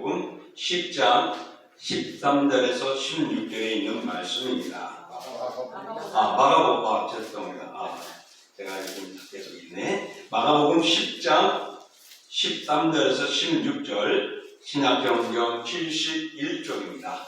마가복음 10장 13절에서 16절에 있는 말씀입니다. 마가복음, 죄송합니다. 제가 지금 계속 있네. 마가복음 10장 13절에서 16절, 신약성경 71쪽입니다.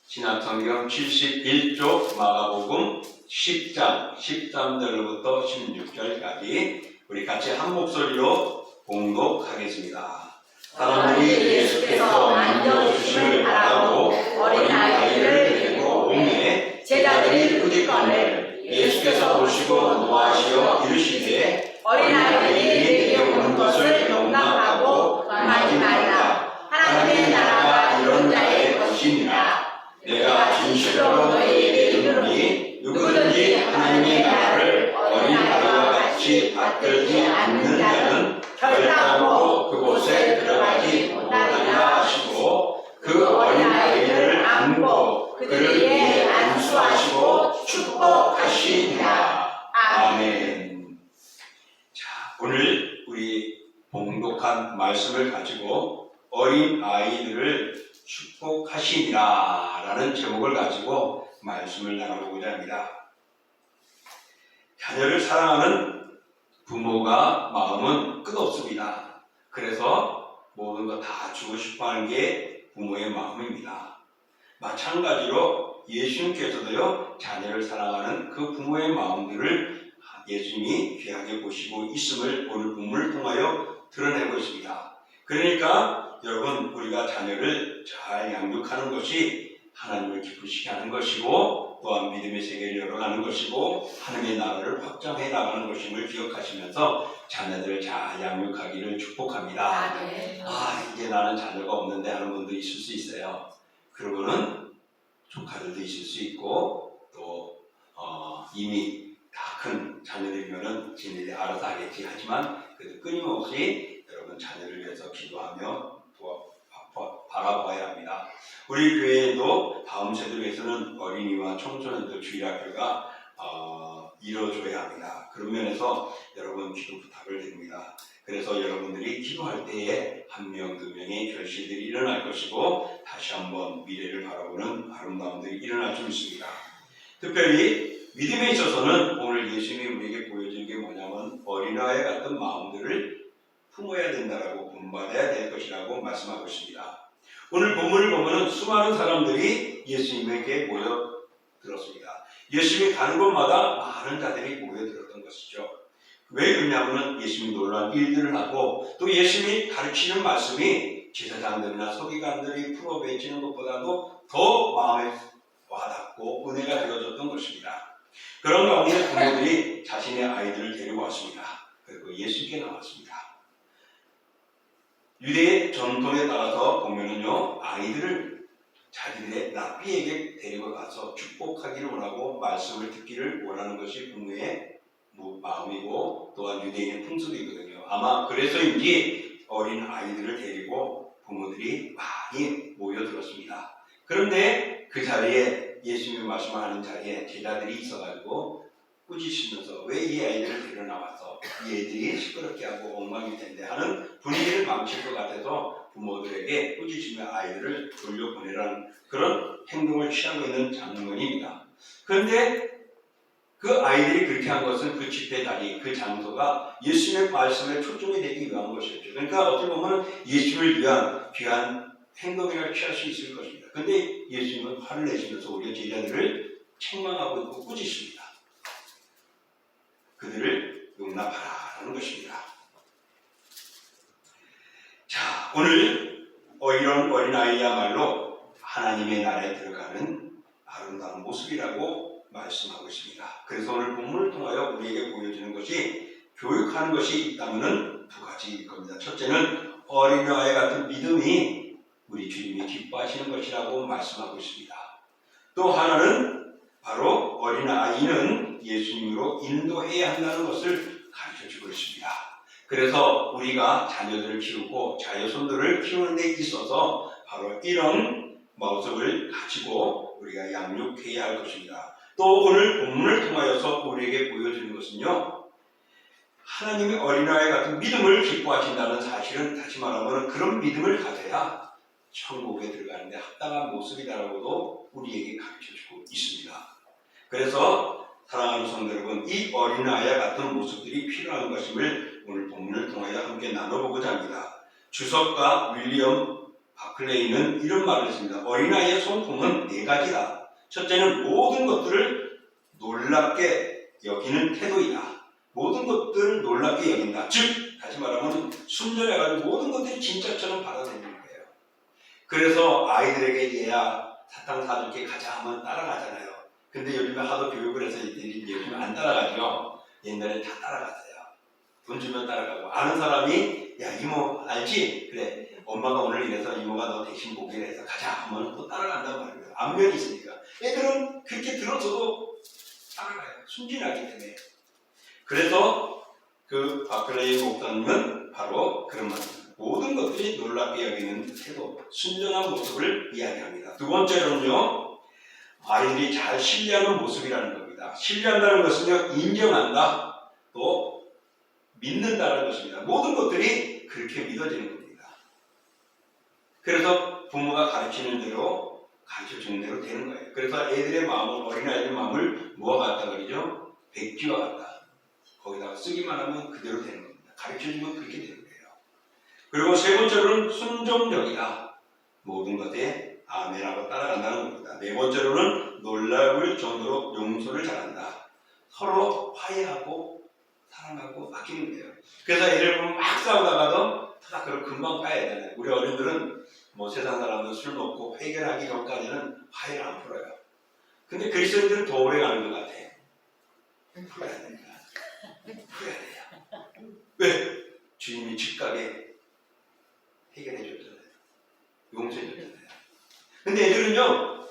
신약성경 71쪽 마가복음 10장 13절부터 16절까지 우리 같이 한 목소리로 봉독하겠습니다. 사람들이 예수께서 만져주심을 바라고 어린아이를 데리고 오매 제자들이 부디거늘 예수께서 보시고 노하시어 이르시되 어린아이들이 데려오는 것을 용납하고 말하지 말라. 하나님의 나라가 이런 자의 것이니라. 내가 진실로 너희에게 이르노니 누구든지 하나님의 나라를 어린아이와 같이 받들지 않는 자는 결단코 그곳에 들어가지 못하리라 하시고 그 어린아이를 안고 그를 위해 안수하시고 축복하시니라. 아멘. 자, 오늘 우리 봉독한 말씀을 가지고 어린아이들을 축복하시니라 라는 제목을 가지고 말씀을 나눠보고자 합니다. 자녀를 사랑하는 부모가 마음은 끝없습니다. 그래서 모든 거 다 주고 싶어하는 게 부모의 마음입니다. 마찬가지로 예수님께서도요, 자녀를 사랑하는 그 부모의 마음들을 예수님이 귀하게 보시고 있음을 오늘 본문을 통하여 드러내고 있습니다. 그러니까 여러분, 우리가 자녀를 잘 양육하는 것이 하나님을 기쁘시게 하는 것이고 또한 믿음의 세계를 열어가는 것이고 하나님의 나라를 확장해 나가는 것임을 기억하시면서 자녀들을 잘 양육하기를 축복합니다. 이제 나는 자녀가 없는데 하는 분도 있을 수 있어요. 그러고는 조카들도 있을 수 있고 또 이미 다 큰 자녀들이면은 지네들이 알아서 하겠지 하지만 그래도 끊임없이 여러분 자녀를 위해서 기도하며 바라봐야 합니다. 우리 교회에도 다음 세대를 위해서는 어린이와 청소년들 주일학교가 이루어져야 합니다. 그런 면에서 여러분 기도 부탁을 드립니다. 그래서 여러분들이 기도할 때에 한 명, 두 명의 결실들이 일어날 것이고 다시 한번 미래를 바라보는 아름다움들이 일어날 수 있습니다. 특별히 믿음에 있어서는 오늘 예수님이 우리에게 보여준 게 뭐냐면 어린아이 같은 마음들을 품어야 된다라고 본받아야 될 것이라고 말씀하고 있습니다. 오늘 본문을 보면 수많은 사람들이 예수님에게 모여들었습니다. 예수님이 가는 곳마다 많은 자들이 모여들었던 것이죠. 왜 그러냐면 예수님이 놀라운 일들을 하고 또 예수님이 가르치는 말씀이 제사장들이나 서기관들이 풀어헤치는 것보다도 더 마음에 와닿고 은혜가 되어졌던 것입니다. 그런 가운데 부모들이 자신의 아이들을 데리고 왔습니다. 그리고 예수께 나왔습니다. 유대의 전통에 따라서 보면은요, 아이들을 자기들의 랍비에게 데리고 가서 축복하기를 원하고 말씀을 듣기를 원하는 것이 부모의 마음이고 또한 유대인의 풍습이거든요. 아마 그래서인지 어린 아이들을 데리고 부모들이 많이 모여들었습니다. 그런데 그 자리에 예수님이 말씀하는 자리에 제자들이 있어가지고 꾸짖으면서 왜 이 아이들을 데려 나와서 이 애들이 시끄럽게 하고 엉망일 텐데 하는 분위기를 망칠 것 같아서 부모들에게 꾸짖으며 아이들을 돌려보내라는 그런 행동을 취하고 있는 장면입니다. 그런데 그 아이들이 그렇게 한 것은 그 집회 자리, 그 장소가 예수님의 말씀에 초점이 되기 위한 것이었죠. 그러니까 어떻게 보면 예수님을 위한 귀한 행동을 취할 수 있을 것입니다. 그런데 예수님은 화를 내시면서 오히려 제자들을 책망하고 있고 꾸짖습니다. 그들을 용납하라는 것입니다. 자, 오늘 이런 어린아이야말로 하나님의 나라에 들어가는 아름다운 모습이라고 말씀하고 있습니다. 그래서 오늘 본문을 통하여 우리에게 보여주는 것이 교육하는 것이 있다면 두 가지일 겁니다. 첫째는 어린아이 같은 믿음이 우리 주님이 기뻐하시는 것이라고 말씀하고 있습니다. 또 하나는 바로 어린아이는 예수님으로 인도해야 한다는 것을 가르쳐주고 있습니다. 그래서 우리가 자녀들을 키우고 자녀손들을 키우는 데 있어서 바로 이런 모습을 가지고 우리가 양육해야 할 것입니다. 또 오늘 본문을 통하여서 우리에게 보여주는 것은요, 하나님의 어린아이 같은 믿음을 기뻐하신다는 사실은 다시 말하면 그런 믿음을 가져야 천국에 들어가는데 합당한 모습이다라고도 우리에게 가르쳐주고 있습니다. 그래서 사랑하는 성도 여러분, 이 어린아이와 같은 모습들이 필요한 것임을 오늘 본문을 통하여 함께 나눠보고자 합니다. 주석가 윌리엄 바클레이는 이런 말을 했습니다. 어린아이의 성품은 네 가지다. 첫째는 모든 것들을 놀랍게 여기는 태도이다. 모든 것들을 놀랍게 여긴다. 즉, 다시 말하면 순전해가지고 모든 것들이 진짜처럼 받아들이는 거예요. 그래서 아이들에게 얘야 사탕 사줄게 가자 하면 따라가잖아요. 근데 요즘에 하도 교육을 해서 이들이 요즘 안 따라가죠. 옛날에 다 따라갔어요. 돈 주면 따라가고. 아는 사람이 야 이모 알지? 그래 엄마가 오늘 이래서 이모가 너 대신 보기로 해서 가자 하면 또 따라간단 말이에요. 안면이 있으니까. 애들은 그렇게 들어서도 따라가요. 순진하기 때문에. 그래서 그 바클레이 목사님은 바로 그런 말입니다. 모든 것들이 놀랍게 여기는 태도, 순전한 모습을 이야기합니다. 두 번째로는요, 아이들이 잘 신뢰하는 모습이라는 겁니다. 신뢰한다는 것은요, 인정한다, 또 믿는다는 것입니다. 모든 것들이 그렇게 믿어지는 겁니다. 그래서 부모가 가르치는 대로, 가르쳐주는 대로 되는 거예요. 그래서 애들의 마음을, 어린아이들의 마음을 뭐가 같다 그러죠? 백지와 같다. 거기다가 쓰기만 하면 그대로 되는 겁니다. 가르쳐주면 그렇게 되는 거예요. 그리고 세 번째로는 순종적이다. 모든 것에 아멘하고 따라간다는 겁니다. 네 번째로는 놀라울 정도로 용서를 잘한다. 서로 화해하고 사랑하고 아끼는 거예요. 그래서 애를 보면 막 싸우다가도 다 그걸 금방 파야 되잖아요. 우리 어른들은 뭐 세상 사람들 술 먹고 해결하기 전까지는 화해를 안 풀어요. 근데 그리스도인들은 더 오래 가는 것 같아. 풀어야 됩니다. 풀어야 돼요. 왜? 주님이 즉각에 해결해 줬잖아요. 용서해 줬잖아요. 근데 애들은요,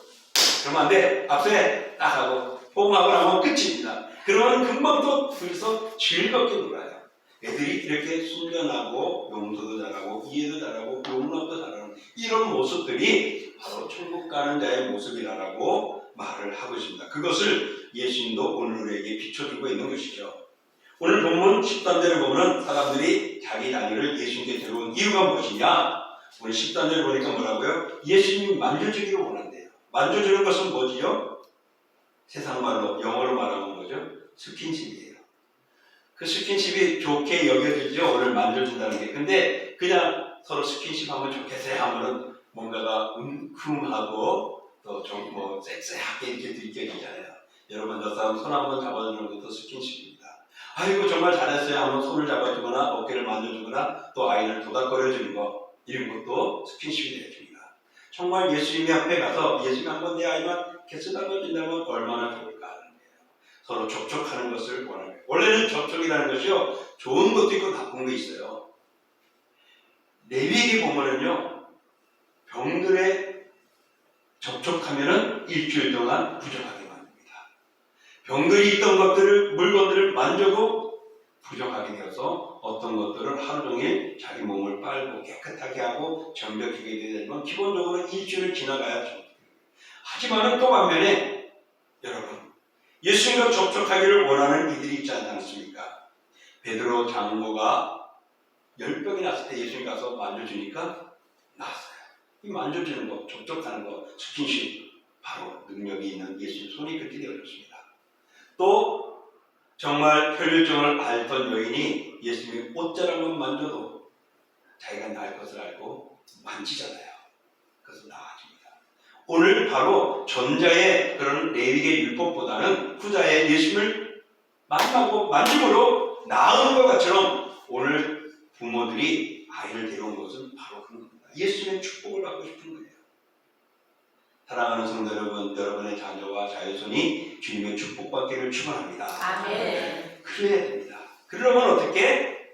그러면 안 돼. 앞서에 딱 하고, 호응하고 나면 끝입니다. 그러면 금방 또 둘이서 즐겁게 놀아요. 애들이 이렇게 순전하고, 용서도 잘하고, 이해도 잘하고, 용납도 잘하는 이런 모습들이 바로 천국 가는 자의 모습이라고 말을 하고 있습니다. 그것을 예수님도 오늘 우리에게 비춰주고 있는 것이죠. 오늘 본문 13절에 보면 사람들이 자기 자녀를 예수님께 데려온 이유가 무엇이냐? 오늘 13절에 보니까 뭐라고요? 예수님이 만져주기를 원한대요. 만져주는 것은 뭐지요? 세상 말로, 영어로 말하는 거죠. 스킨십이에요. 그 스킨십이 좋게 여겨지죠. 오늘 만져준다는 게. 근데 그냥 서로 스킨십 하면 좋겠어요 하면은 뭔가가 웅큼하고 또 좀 뭐 섹시하게 이렇게 느껴지잖아요. 여러분, 저 사람 손 한번 잡아주는 것도 스킨십입니다. 아이고 정말 잘했어요 하면 손을 잡아주거나 어깨를 만져주거나 또 아이를 도닥거려주는 거, 이런 것도 스킨십이 되어줍니다. 정말 예수님의 앞에 가서 예수님 한번 내 아이만 개수 담아준다면 얼마나 좋을까 하는 거예요. 서로 접촉하는 것을 원하는 거예요. 원래는 접촉이라는 것이요, 좋은 것도 있고 나쁜 게 있어요. 레위기 보면은요, 병들에 접촉하면은 일주일 동안 부정하게 만듭니다. 병들이 있던 것들을, 물건들을 만져도 부정하게 되어서 어떤 것들은 하루 종일 자기 몸을 빨고 깨끗하게 하고 정벽하게 되면 기본적으로 일주일 지나가야죠. 하지만은 또 반면에 여러분, 예수님과 접촉하기를 원하는 이들이 있지 않습니까? 베드로 장로가 열병이 났을 때 예수님 가서 만져주니까 나았어요. 이 만져주는 거, 접촉하는 거, 스킨십, 바로 능력이 있는 예수님 손이 그렇게 되어졌습니다. 또 정말 혈류증을 앓던 여인이 예수님의 옷자락만 만져도 자기가 나을 것을 알고 만지잖아요. 그래서 나아집니다. 오늘 바로 전자의 그런 레위기의 율법보다는 후자의 예수님을 만나고 만짐으로 나은 것 것처럼 오늘 부모들이 아이를 데려온 것은 바로 그런 겁니다. 예수님의 축복을 받고 싶은 거예요. 사랑하는 성도 여러분, 여러분의 자녀와 자손이 주님의 축복받기를 축원합니다. 아멘. 그래야 됩니다. 그러면 어떻게?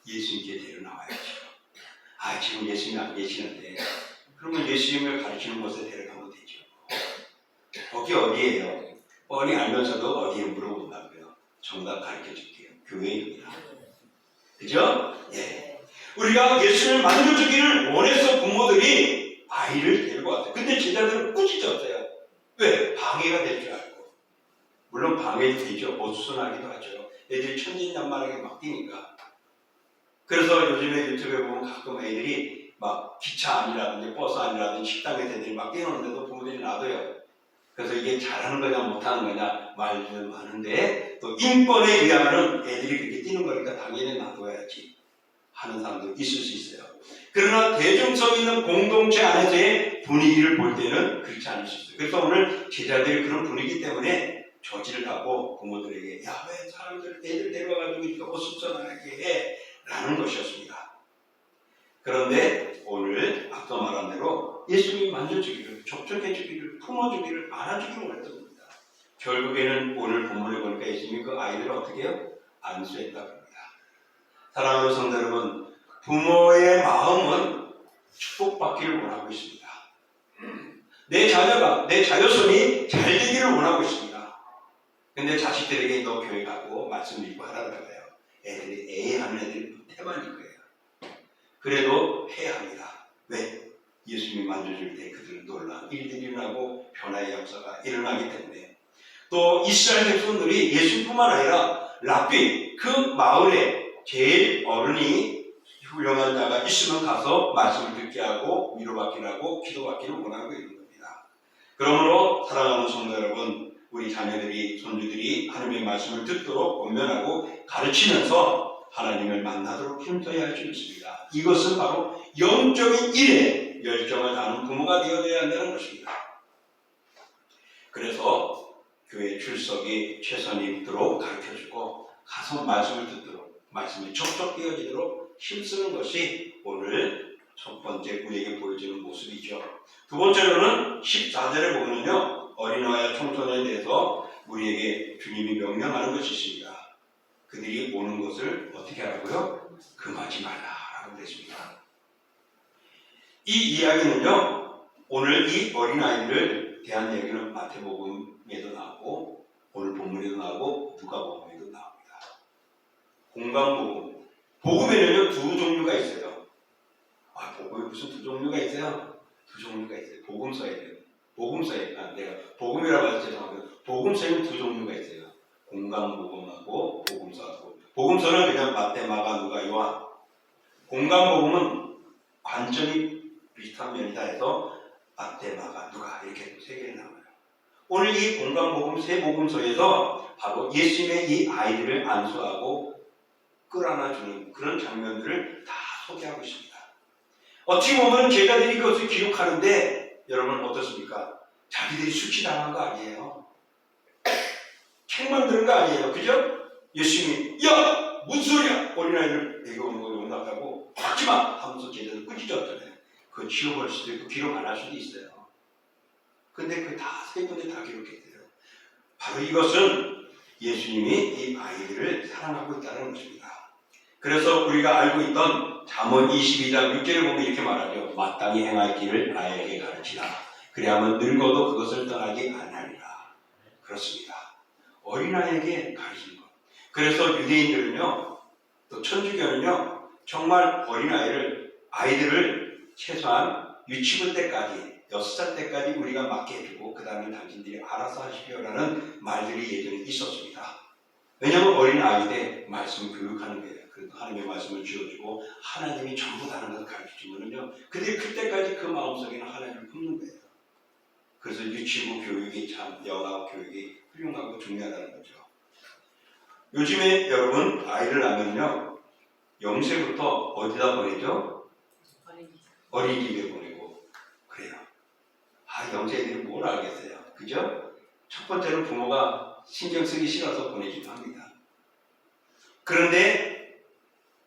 예수님께 데려나와야죠. 아, 지금 예수님이 안 계시는데 그러면 예수님을 가르치는 곳에 데려가면 되죠. 거기 어디예요? 뻔히 알면서도 어디에 물어본다고요. 정답 가르쳐줄게요. 교회입니다. 그죠? 예. 우리가 예수님을 만져주기를 원해서 부모들이 아이를 데리고 왔어요. 근데 제자들은 꾸짖었어요. 왜? 방해가 될 줄 알고. 물론 방해도 되죠. 어수선하기도 하죠. 애들이 천진난만하게 막 뛰니까. 그래서 요즘에 유튜브에 보면 가끔 애들이 막 기차 안이라든지 버스 안이라든지 식당에서 애들이 막 뛰노는데도 부모들이 놔둬요. 그래서 이게 잘하는 거냐 못하는 거냐 말들은 많은데 또 인권에 의하면 애들이 그렇게 뛰는 거니까 당연히 놔둬야지 하는 사람도 있을 수 있어요. 그러나 대중성 있는 공동체 안에서의 분위기를 볼 때는 그렇지 않을 수 있어요. 그래서 오늘 제자들이 그런 분위기 때문에 저지를 하고 부모들에게 야 왜 사람들 애들 데려와가지고 이렇게 어수선하게 해 라는 것이었습니다. 그런데 오늘 앞서 말한 대로 예수님이 만져주기를, 접촉해주기를, 품어주기를, 안아주기를 원했던 겁니다. 결국에는 오늘 본문에 보니까 예수님이 그 아이들을 어떻게 해요? 안수했다고 합니다. 사랑하는 성도 여러분, 부모의 마음은 축복받기를 원하고 있습니다. 내 자녀가, 내 자녀손이 잘 되기를 원하고 있습니다. 근데 자식들에게 너 교회 가고 말씀 읽고 하라고 해요. 애들이 애하는 애들이 태반일 거예요. 그래도 해야 합니다. 왜? 예수님이 만져줄 때 그들은 놀라운 일들이 일어나고 변화의 역사가 일어나기 때문에. 또 이스라엘 백성들이 예수뿐만 아니라 랍비, 그 마을에 제일 어른이 훌륭한 자가 있으면 가서 말씀을 듣게 하고 위로받기를 하고 기도받기를 원하고 있는 겁니다. 그러므로 사랑하는 성도 여러분, 우리 자녀들이, 손주들이 하나님의 말씀을 듣도록 권면하고 가르치면서 하나님을 만나도록 힘써야 할 수 있습니다. 이것은 바로 영적인 일에 열정을 다하는 부모가 되어야 한다는 것입니다. 그래서 교회 출석이 최선이도록 가르쳐주고 가서 말씀을 듣도록 말씀이 촉촉되어지도록 힘쓰는 것이 오늘 첫 번째 우리에게 보여주는 모습이죠. 두 번째로는 14절에 보면요. 어린아이와 청소년에 대해서 우리에게 주님이 명령하는 것이 있습니다. 그들이 오는 것을 어떻게 하라고요? 금하지 말라라고 그랬습니다. 이 이야기는요. 오늘 이 어린아이를 대한 얘기는 마태복음에도 나오고 오늘 본문에도 나오고 누가복음에도 나옵니다. 공강복음. 복음에는요. 두 종류가 있어요. 아, 복음에 무슨 두 종류가 있어요? 두 종류가 있어요. 복음서에는. 내가 복음이라고 해서 죄송합니다. 복음서에는 두 종류가 있어요. 공강복음하고 복음서하고. 복음서는 그냥 마태, 마가, 누가, 요한. 공강복음은 관점이 비슷한 면이다 해서 마태, 마가, 누가 이렇게 세 개를 나와요. 오늘 이 공강복음 세 복음서에서 바로 예수님의 이 아이들을 안수하고 끌어안아주는 그런 장면들을 다 소개하고 있습니다. 어떻게 보면 제자들이 그것을 기록하는데 여러분 어떻습니까? 자기들이 수치당한 거 아니에요. 책만 들은 거 아니에요. 그죠? 예수님이 야! 무슨 소리야! 어린아이를 내게 오는 거 용납하고 하지마! 하면서 제자들 꾸짖었잖아요. 그거 지워버릴 수도 있고 기록 안 할 수도 있어요. 근데 그 다 세 군데 다 기록했대요. 바로 이것은 예수님이 이 아이들을 사랑하고 있다는 것입니다. 그래서 우리가 알고 있던 잠언 22장 6절을 보면 이렇게 말하죠. 마땅히 행할 길을 아이에게 가르치라. 그래야만 늙어도 그것을 떠나지 않으리라. 그렇습니다. 어린아이에게 가르치는 것. 그래서 유대인들은요, 또 천주교는요, 정말 아이들을 최소한 유치부 때까지 6살 때까지 우리가 맡게 해주고 그 다음에 당신들이 알아서 하시려라는 말들이 예전에 있었습니다. 왜냐하면 어린아이 때 말씀 교육하는 거예요. 그래서 하나님의 말씀을 쥐어주고 하나님이 전부 다른 것을 가르쳐주면요. 그들이 클 때까지 그 마음속에는 하나님을 품는 거예요. 그래서 유치부 교육이 참 영아 교육이 훌륭하고 중요하다는 거죠. 요즘에 여러분 아이를 낳으면요. 0세부터 어디다 보내죠? 어린이집에 보내고 그래요. 0세들이 뭘 알겠어요. 그죠? 첫 번째는 부모가 신경 쓰기 싫어서 보내기도 합니다. 그런데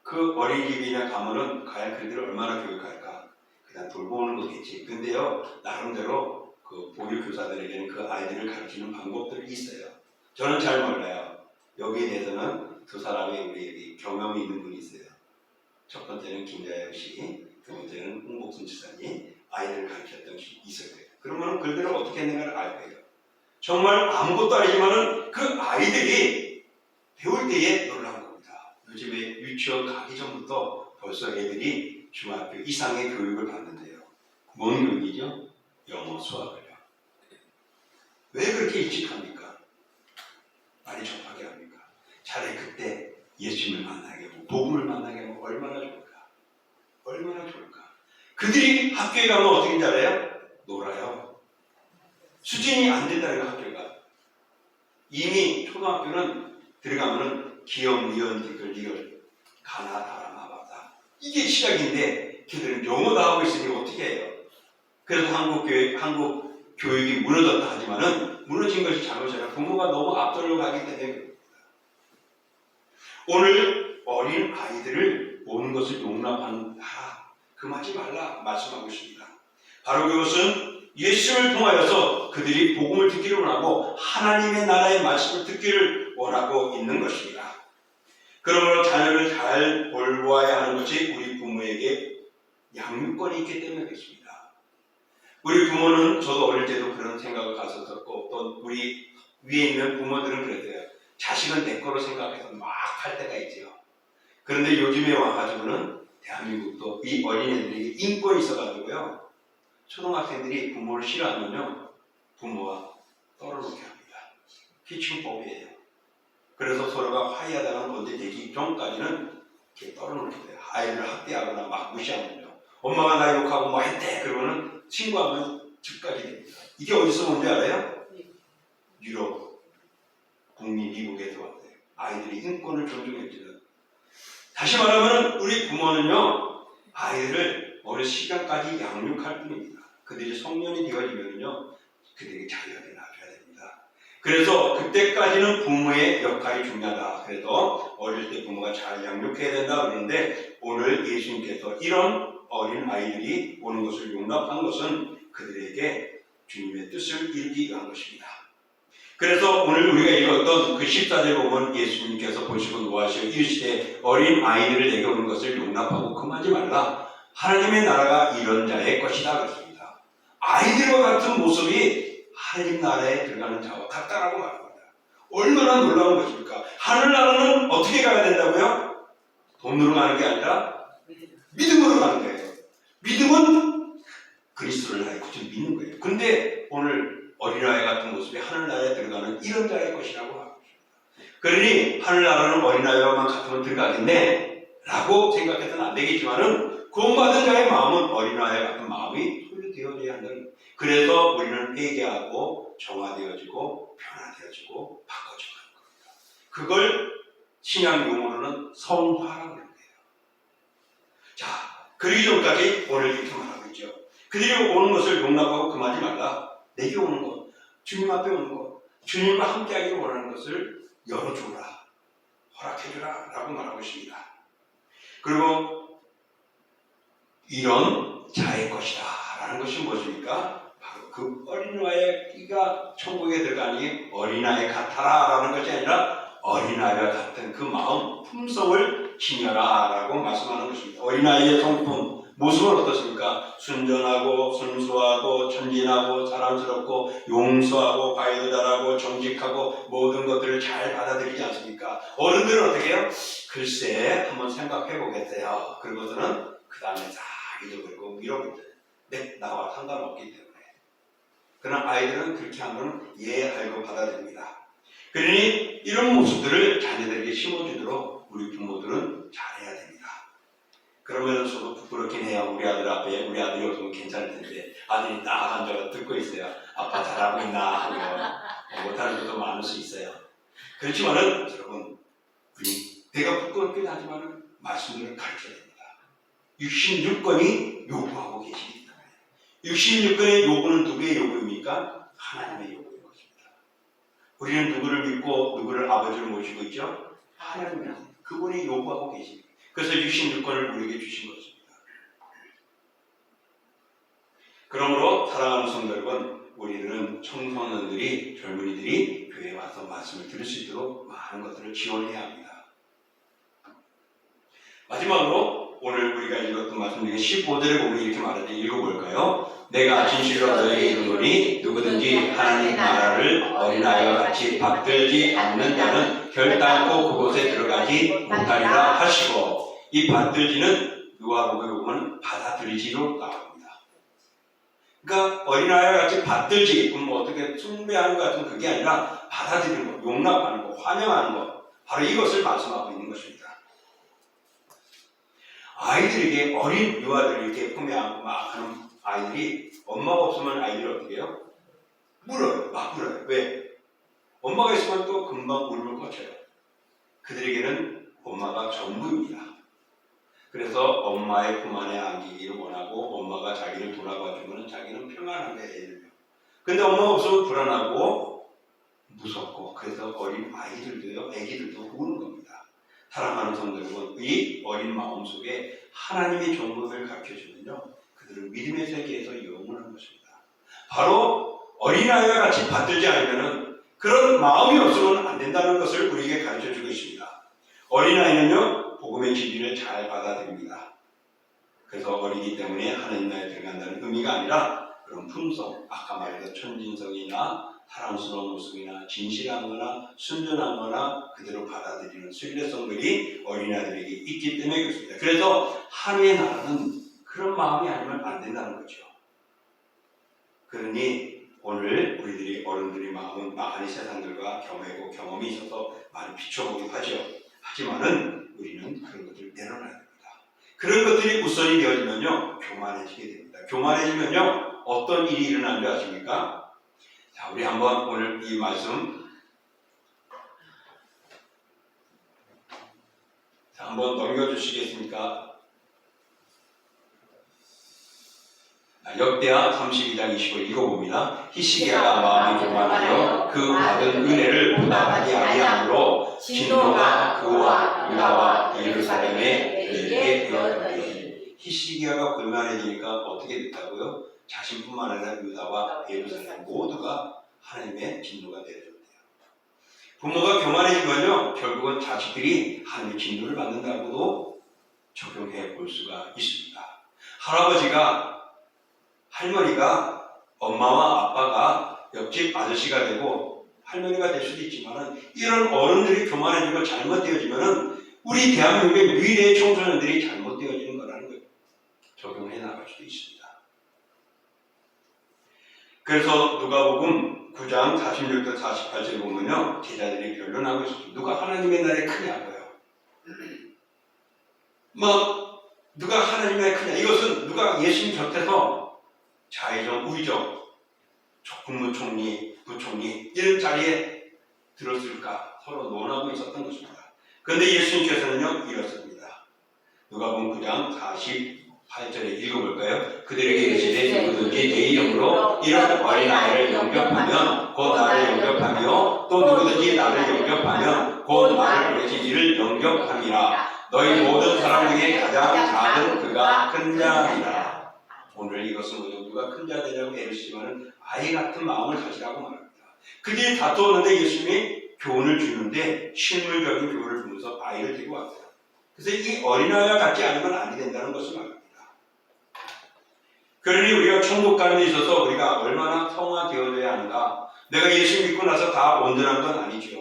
그 어린이집이나 가면은 과연 그들을 얼마나 교육할까? 그냥 돌보는 거겠지. 근데요, 나름대로 그 보육교사들에게는 그 아이들을 가르치는 방법들이 있어요. 저는 잘 몰라요. 여기에 대해서는 두 사람의 우리에게 경험이 있는 분이 있어요. 첫 번째는 김자영 씨, 두 번째는 홍복순 지사님 아이들을 가르쳤던 분이 있을 거예요. 그러면 그들을 어떻게 했는가를 알 거예요. 정말 아무것도 아니지만은 그 아이들이 배울 때에 놀라운 겁니다. 요즘에 유치원 가기 전부터 벌써 애들이 중학교 이상의 교육을 받는데요. 뭔 교육이죠? 영어, 수학을요. 왜 그렇게 일찍 합니까? 많이 접하게 합니까? 차라리 그때 예수님을 만나게 하고 복음을 만나게 하면 얼마나 좋을까? 얼마나 좋을까? 그들이 학교에 가면 어떻게 잘해요? 놀아요. 수준이 안 된다는 거 학교가. 이미 초등학교는 들어가면은 기억, 니은, 디귿, 리을, 가나, 다라, 마바다. 이게 시작인데 걔들은 영어도 하고 있으니 어떻게 해요? 그래서 한국 교육이 무너졌다 하지만은 무너진 것이 잘못이 아니라 부모가 너무 앞서려 가기 때문에 오늘 어린 아이들을 보는 것을 용납한다. 금하지 말라 말씀하고 있습니다. 바로 그것은 예수를 통하여서 그들이 복음을 듣기를 원하고 하나님의 나라의 말씀을 듣기를 원하고 있는 것입니다. 그러므로 자녀를 잘 돌보아야 하는 것이 우리 부모에게 양육권이 있기 때문에 그렇습니다. 우리 부모는 저도 어릴 때도 그런 생각을 가졌었고 또 우리 위에 있는 부모들은 그랬어요. 자식은 내 거로 생각해서 막 할 때가 있죠. 그런데 요즘에 와가지고는 대한민국도 이 어린애들에게 인권이 있어가지고요. 초등학생들이 부모를 싫어하면요. 부모와 떨어놓게 합니다. 피칭법이에요. 그래서 서로가 화해하다가 문제 되기 전까지는 이렇게 떨어놓게 돼요. 아이를 학대하거나 막 무시하면요. 엄마가 나 욕하고 뭐 했대. 그러면은 친구하면 즉각이 됩니다. 이게 어디서 뭔지 알아요? 유럽, 북미, 미국에서 왔어요. 아이들이 인권을 존중해주는. 다시 말하면 우리 부모는요, 아이들을 어느 시간까지 양육할 뿐입니다. 그들이 성년이 되어지면요, 그들에게 자유하게 놔줘야 됩니다. 그래서 그때까지는 부모의 역할이 중요하다. 그래서 어릴 때 부모가 잘 양육해야 된다 그러는데 오늘 예수님께서 이런 어린 아이들이 오는 것을 용납한 것은 그들에게 주님의 뜻을 이루기 위한 것입니다. 그래서 오늘 우리가 읽었던 그 14절 보면 예수님께서 보시고 노하시고 이르시되 어린 아이들을 내게 오는 것을 용납하고 금하지 말라. 하나님의 나라가 이런 자의 것이다 그랬습니다. 아이들과 같은 모습이 하나님 나라에 들어가는 자와 같다라고 말합니다. 얼마나 놀라운 것입니까? 하늘나라는 어떻게 가야 된다고요? 돈으로 가는 게 아니라 믿음으로 가는 거예요. 믿음은 그리스도를 나의 구주를 믿는 거예요. 그런데 오늘 어린아이 같은 모습이 하늘나라에 들어가는 이런 자의 것이라고 하고 있습니다. 그러니 하늘나라는 어린아이와만 같으면 들어가겠네 라고 생각해서는 안 되겠지만은 구원받은 자의 마음은 어린아이 같은 마음이 소유되어져야 한다는 거예요. 그래서 우리는 회개하고 정화되어지고 변화되어지고 바꿔지고 하는 겁니다. 그걸 신약 용어로는 성화라고 하는 거예요. 자, 그러기 전까지 오늘 이렇게 말하고 있죠. 그들이 오는 것을 용납하고 금하지 말라. 내게 오는 것, 주님 앞에 오는 것, 주님과 함께하기를 원하는 것을 열어주라, 허락해주라 라고 말하고 있습니다. 그리고 이런 자의 것이다 라는 것이 무엇입니까? 바로 그 어린아이의 끼가 천국에 들어가니 어린아이 같아라 라는 것이 아니라 어린아이와 같은 그 마음, 품성을 지녀라 라고 말씀하는 것입니다. 어린아이의 성품, 모습은 어떻습니까? 순전하고 순수하고 천진하고 사랑스럽고 용서하고 과외도 잘하고 정직하고 모든 것들을 잘 받아들이지 않습니까? 어른들은 어떻게 해요? 글쎄 한번 생각해 보겠어요. 그러고서는 그 다음에 싹 잊어버리고 밀어버려요. 네, 나와 상관없기 때문에. 그러나 아이들은 그렇게 하면 이해하고 받아들입니다. 그러니 이런 모습들을 자녀들에게 심어주도록 우리 부모들은 잘해야 됩니다. 그러면서도 부끄럽긴 해요. 우리 아들 앞에 우리 아들이 없으면 괜찮을 텐데 아들이 딱 앉아서 듣고 있어요. 아빠 잘하고 있나 하면 못하는 것도 많을 수 있어요. 그렇지만은 여러분 우리 내가 부끄럽긴 하지만은 말씀들을 가르쳐야 됩니다. 66권이 요구하고 계시기 때문에 66권의 요구는 누구의 요구입니까? 하나님의 요구인 것입니다. 우리는 누구를 믿고 누구를 아버지로 모시고 있죠? 하나님을 그분이 요구하고 계십니다. 그래서 66권을 우리에게 주신 것입니다. 그러므로 사랑하는 성도 여러분, 우리들은 청소년들이 젊은이들이 교회에 와서 말씀을 들을 수 있도록 많은 것들을 지원해야 합니다. 마지막으로 오늘 우리가 읽었던 말씀 중에 15절에 보면 이렇게 말하는데 읽어볼까요? 내가 진실로 너에게 이르노니 누구든지 하나님 나라를 어린아이와 같이 받들지 않는 자는 결단코 그곳에 들어가지 못하리라 하시고, 이 받들지는 누가복음에 보면 받아들이지로 나옵니다. 그러니까 어린아이와 같이 받들지, 뭐 어떻게 숭배하는 것 같은 그게 아니라 받아들이는 것, 용납하는 것, 환영하는 것, 바로 이것을 말씀하고 있는 것입니다. 아이들에게 어린 유아들을 이렇게 품에 안고 막 하는 아이들이 엄마가 없으면 아이들이 어떻게 해요? 물어요. 막 물어요. 왜? 엄마가 있으면 또 금방 울음을 꽂혀요. 그들에게는 엄마가 전부입니다. 그래서 엄마의 품 안에 안기기를 원하고 엄마가 자기를 돌아봐주면 자기는 평안한 거예요. 애들요. 근데 엄마가 없으면 불안하고 무섭고 그래서 어린 아이들도요, 애기들도 우는 겁니다. 사랑하는 성도 여러분, 이 어린 마음 속에 하나님의 정복을 가르쳐주면요, 그들은 믿음의 세계에서 영원한 것입니다. 바로 어린아이와 같이 받들지 않으면 그런 마음이 없으면 안 된다는 것을 우리에게 가르쳐주고 있습니다. 어린아이는요, 복음의 진리를 잘 받아들입니다. 그래서 어리기 때문에 하나님 나라에 들어간다는 의미가 아니라 그런 품성, 아까 말했던 천진성이나 사랑스러운 모습이나 진실한 거나 순전한 거나 그대로 받아들이는 순례성들이 어린아이들에게 있기 때문에 그렇습니다. 그래서 하나님의 나라는 그런 마음이 아니면 안 된다는 거죠. 그러니 오늘 우리들이 어른들의 마음은 많이 세상들과 경험하고 경험이 있어서 많이 비춰보기도 하죠. 하지만은 우리는 그런 것들을 내려놔야 됩니다. 그런 것들이 우선이 되어지면요, 교만해지게 됩니다. 교만해지면요, 어떤 일이 일어나는 줄 아십니까? 자, 우리 한번 오늘 이 말씀 자, 한번 넘겨주시겠습니까? 역대하 32장 20을 읽어봅니다. 히스기야가 마음이 교만하여 그 받은 은혜를 보답하지 아니함으로 진노가 그와 유다와 예루살렘에 내리게 되었더니 히스기야가 교만해지니까 어떻게 됐다고요? 자신뿐만 아니라 유다와 예루살렘 모두가 하나님의 진노가 내려졌대요. 부모가 교만해지면요, 결국은 자식들이 하나님의 진노를 받는다고도 적용해 볼 수가 있습니다. 할머니가 엄마와 아빠가 옆집 아저씨가 되고 할머니가 될 수도 있지만 이런 어른들이 교만해지고 잘못되어지면 우리 대한민국의 미래의 청소년들이 잘못되어지는 거라는 걸 적용해 나갈 수도 있습니다. 그래서 누가복음 9장 46절 48절에 보면요, 제자들이 변론하고 있습니다. 누가 하나님의 나라에 크냐고요. 누가 하나님의 나라에 크냐. 이것은 누가 예수님 곁에서 좌의정, 우의정, 국무총리, 부총리 이런 자리에 들었을까 서로 논하고 있었던 것입니다. 그런데 예수님께서는요, 이렇습니다. 누가복음 9장 48절에 읽어볼까요? 그들에게 이르시되 누구든지 내 이름으로 이런 어린아이를 영접하면 곧 나를 영접하며 또 누구든지 나를 영접하면 곧 나를 보내신 이를 영접함이라. 너희 모든 사람 중에 가장 작은 그가 큰 자이라. 오늘 이것은 뭐죠? 누가 큰 자 되냐고 애르시지만은 아이 같은 마음을 가지라고 말합니다. 그들이 다투었는데 예수님이 교훈을 주는데 실물적인 교훈을 주면서 아이를 데리고 왔어요. 그래서 이 어린아이와 같지 않으면 안 된다는 것을 말합니다. 그러니 우리가 천국 가는 데 있어서 우리가 얼마나 성화되어져야 하는가. 내가 예수 믿고 나서 다 온전한 건 아니죠.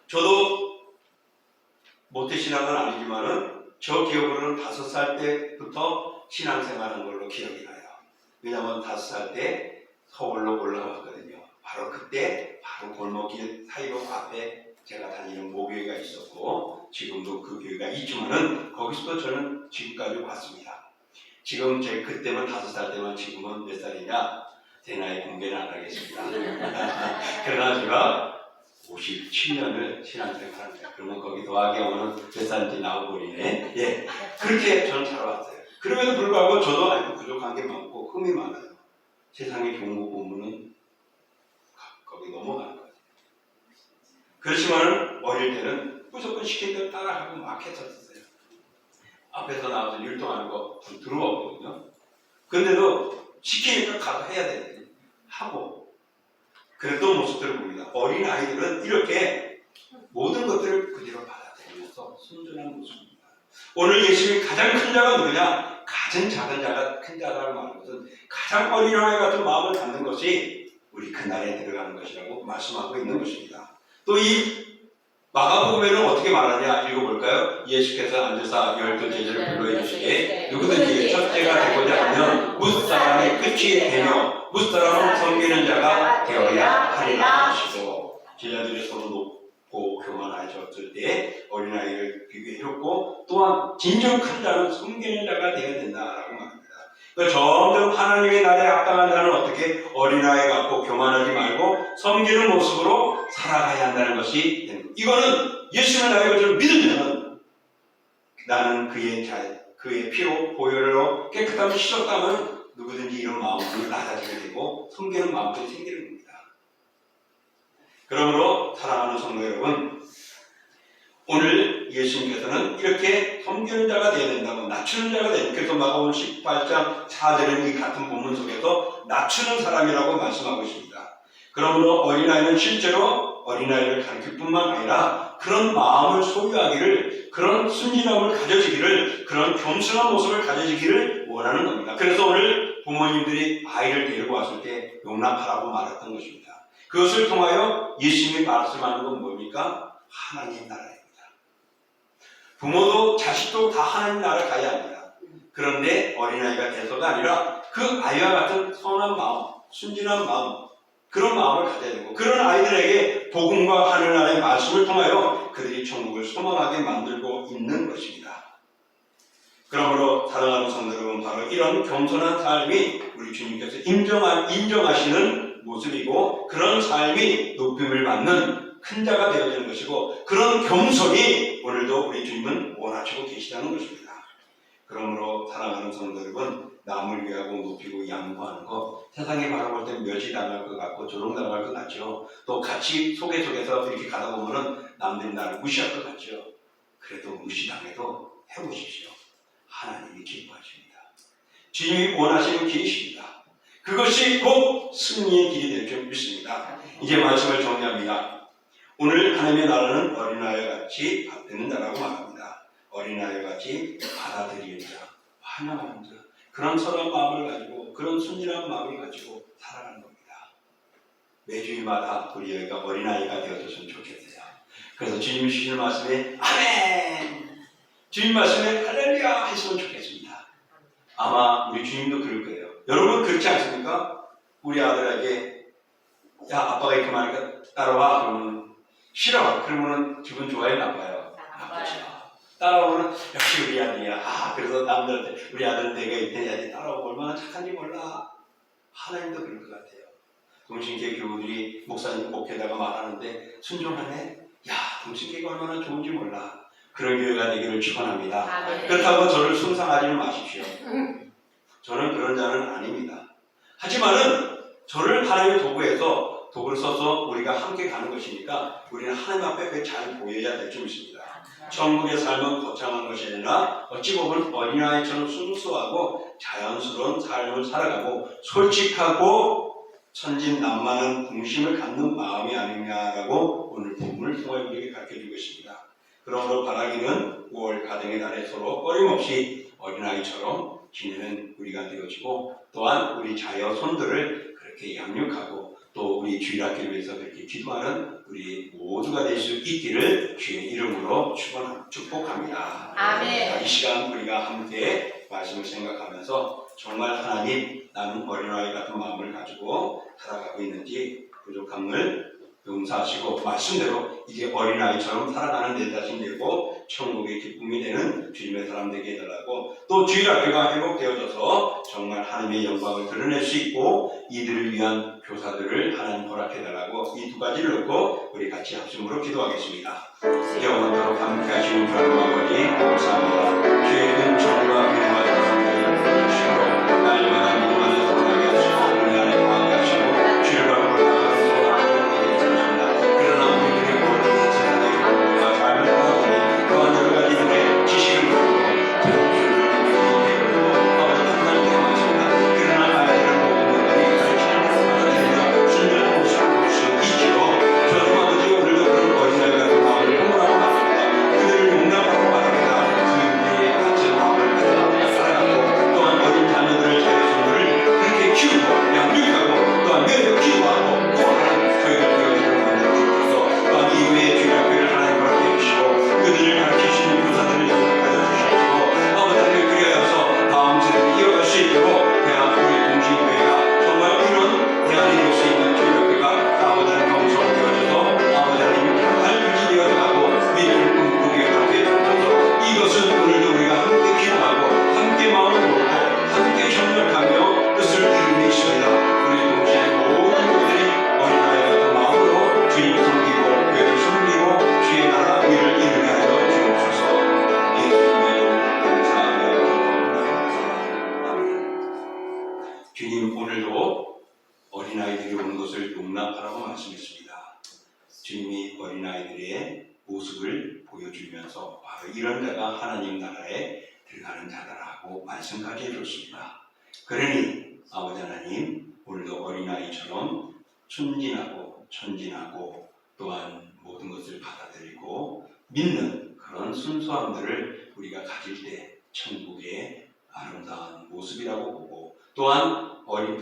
저도 모태신앙은 아니지만은 저 기억으로는 5살 때부터 신앙생활한 걸로 기억이 나요. 왜냐하면 5살 때 서울로 올라왔거든요. 바로 그때 바로 골목길 사이로 앞에 제가 다니는 모교회가 있었고 지금도 그 교회가 있지만은 거기서도 저는 지금까지 왔습니다. 지금 제 그때만 5살 때만 지금은 몇 살이냐 제 나이 공개는 안 하겠습니다. 그러나 제가 57년을 신앙생활합니다. 그러면 거기 더하기 하면 몇 살인지 나와버리네. 예, 그렇게 저는 살아왔어요. 그럼에도 불구하고 저도 아직도 부족한 게 많고 흠이 많아요. 세상의 경고 보면은 거기 넘어가는 거예요. 그렇지만 어릴 때는 무조건 시킨 대로 따라하고 막 했었어요. 앞에서 나와서 율동하는 거 좀 들어왔거든요. 근데도 시키니까 가서 해야 되는데 하고 그랬던 모습들을 봅니다. 어린 아이들은 이렇게 모든 것들을 그대로 받아들이면서 순전한 모습입니다. 오늘 예수님이 가장 큰 자가 누구냐? 가장 작은 자가 큰 자라고 말하는 것은 가장 어린 아이 같은 마음을 갖는 것이 우리 그날에 들어가는 것이라고 말씀하고 있는 것입니다. 또 이 마가복음에는 어떻게 말하냐 읽어볼까요? 예수께서 앉으사 12 제자를 불러 이르시되 누구든지 첫째가 되고자 하면 무사람의 끝이 되며 무사람은 섬기는 자가 되어야 하리라 하시고 제자들이 서로 교만해졌을 때 어린아이를 비교해줬고, 또한 진정 큰 자는 섬기는 자가 되어야 된다라고 말합니다. 그러니까 점점 하나님의 나라에 합당한 자는 어떻게 어린아이 같고 교만하지 말고 섬기는 모습으로 살아가야 한다는 것이 됩니다. 이거는 예수님의 나의 것을 믿으면 나는 그의 피로 보혈로 깨끗함을 씻었다면 누구든지 이런 마음으로 낮아지게 되고 섬기는 마음도 생기는 겁니다. 그러므로 사랑하는 성도 여러분, 오늘 예수님께서는 이렇게 섬기는 자가 되어야 된다고, 낮추는 자가 되는, 그래서 마가복음 18장 4절은 이 같은 본문 속에서 낮추는 사람이라고 말씀하고 있습니다. 그러므로 어린아이는 실제로 어린아이를 가르칠 뿐만 아니라 그런 마음을 소유하기를, 그런 순진함을 가져지기를, 그런 겸손한 모습을 가져지기를 원하는 겁니다. 그래서 오늘 부모님들이 아이를 데리고 왔을 때 용납하라고 말했던 것입니다. 그것을 통하여 예수님이 말씀하는 건 뭡니까? 하나님의 나라입니다. 부모도 자식도 다 하나님 나라에 가야 합니다. 그런데 어린아이가 돼서가 아니라 그 아이와 같은 선한 마음, 순진한 마음, 그런 마음을 가져야 되고, 그런 아이들에게 복음과 하늘나라의 말씀을 통하여 그들이 천국을 소망하게 만들고 있는 것입니다. 그러므로 사랑하는 성도 여러분, 바로 이런 겸손한 삶이 우리 주님께서 인정하시는 모습이고, 그런 삶이 높임을 받는 큰 자가 되어지는 것이고, 그런 겸손이 오늘도 우리 주님은 원하시고 계시다는 것입니다. 그러므로 사랑하는 성도 여러분, 남을 위하고 높이고 양보하는 것, 세상에 바라볼 때 멸시당할 것 같고 조롱당할 것 같죠. 또 같이 속에서 이렇게 가다 보면은 남들이 나를 무시할 것 같죠. 그래도 무시당해도 해보십시오. 하나님이 기뻐하십니다. 주님이 원하시는 길이십니다. 그것이 곧 승리의 길이 될 줄 믿습니다. 이제 말씀을 정리합니다. 오늘 하나님의 나라는 어린아이와 같이 받드는 자라고 말합니다. 어린아이와 같이 받아들이는 자, 환영하는 자, 그런 선한 마음을 가지고, 그런 순진한 마음을 가지고 살아가는 겁니다. 매주일마다 우리 여기가 어린아이가 되어줬으면 좋겠어요. 그래서 주님이 주시는 말씀에 아멘! 주님 말씀에 할렐루야! 했으면 좋겠습니다. 아마 우리 주님도 그럴 거예요. 여러분 그렇지 않습니까? 우리 아들에게 야, 아빠가 이렇게 말하니까 따라와. 그러면 싫어. 그러면 기분 좋아요? 나빠요? 나쁘죠. 따라오면 역시 우리 아들이야. 그래서 남들한테 우리 아들은 내가 이때야지 따라오고 얼마나 착한지 몰라. 하나님도 그럴 것 같아요. 동신계 교우들이 목사님 목회다가 말하는데 순종하네. 야, 동신계가 얼마나 좋은지 몰라. 그런 교회가 되기를 축원합니다. 그렇다고 저를 숭상하지는 마십시오. 저는 그런 자는 아닙니다. 하지만은 저를 하나님의 도구를 써서 우리가 함께 가는 것이니까 우리는 하나님 앞에 잘 보여야 될 줄 믿습니다. 천국의 삶은 거창한 것이 아니라 어찌 보면 어린아이처럼 순수하고 자연스러운 삶을 살아가고 솔직하고 천진난만한 궁심을 갖는 마음이 아니냐라고 오늘 본문을 통해 우리에게 가르쳐주고 있습니다. 그러므로 바라기는 5월 가정의 날에 서로 꺼림없이 어린아이처럼 지내는 우리가 되어지고, 또한 우리 자녀손들을 그렇게 양육하고 또 우리 주일학교를 위해서 그렇게 기도하는 우리 모두가 될 수 있기를 주의 이름으로 축복합니다. 아멘. 이 시간 우리가 함께 말씀을 생각하면서 정말 하나님, 나는 어린아이 같은 마음을 가지고 살아가고 있는지 부족함을 용서하시고 말씀대로 이제 어린아이처럼 살아가는 내 자신 되고 천국의 기쁨이 되는 주님의 사람 되게 해달라고, 또 주일학교가 회복되어져서 정말 하나님의 영광을 드러낼 수 있고 이들을 위한 교사들을 하나님 허락해달라고, 이 두 가지를 놓고 우리 같이 합심으로 기도하겠습니다. 영원토록 함께 하시는 하나님 아버지 감사합니다. 주의 은총과 은혜와 사랑을 주시고 날마다 믿음 안에 살아가게 하시고 은혜 안에 거하게 하시고 주를 바라보는 그러나 우리들의 모든 세상의 경험과 삶을 통하니 또한 여러 가지 일에 지식을 얻고 어떤 하나님의 말씀이다. 그러나 아이들을 모든 분들이 가르치는 것마다 내려 순전한 모습을 볼 수 있지요. 저도 아버지 오늘도 그런 어린아이 같은 마음을 통솔하고 받습니다. 그들을 용납하고 받습니다. 그들의 같은 마음을 가지고 살아가고, 또한 어린 자녀들을 자녀손들을 주님 오늘도 어린아이들이 오는 것을 용납하라고 말씀했습니다. 주님이 어린아이들의 모습을 보여주면서 바로 이런 자가 하나님 나라에 들어가는 자다라고 말씀까지 해줬습니다. 그러니 아버지 하나님 오늘도 어린아이처럼 순진하고 천진하고 또한 모든 것을 받아들이고 믿는 그런 순수함들을 우리가 가질 때 천국의 아름다운 모습이라고 보고 또한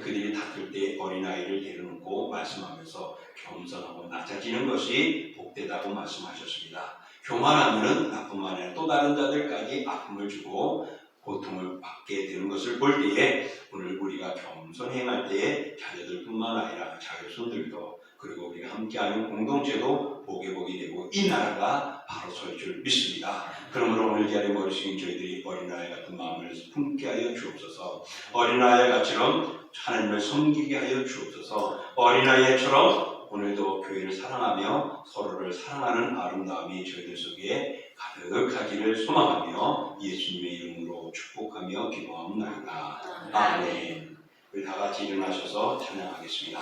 그들이 다툴 때 어린아이를 데려놓고 말씀하면서 겸손하고 낮아지는 것이 복되다고 말씀하셨습니다. 교만하면 나뿐만 아니라 또 다른 자들까지 아픔을 주고 고통을 받게 되는 것을 볼 때에 오늘 우리가 겸손 행할 때에 자녀들뿐만 아니라 자녀손들도 그리고 우리가 함께하는 공동체도 복이 되고 이 나라가 바로 설 줄 믿습니다. 그러므로 오늘 자리에 머리 숙인 저희들이 어린아이 같은 마음을 품게 하여 주옵소서. 어린아이 같이럼 하나님을 섬기게 하여 주옵소서. 어린아이처럼 오늘도 교회를 사랑하며 서로를 사랑하는 아름다움이 저희들 속에 가득하기를 소망하며 예수님의 이름으로 축복하며 기도하옵나이다. 아멘. 우리 다 같이 일어나셔서 찬양하겠습니다.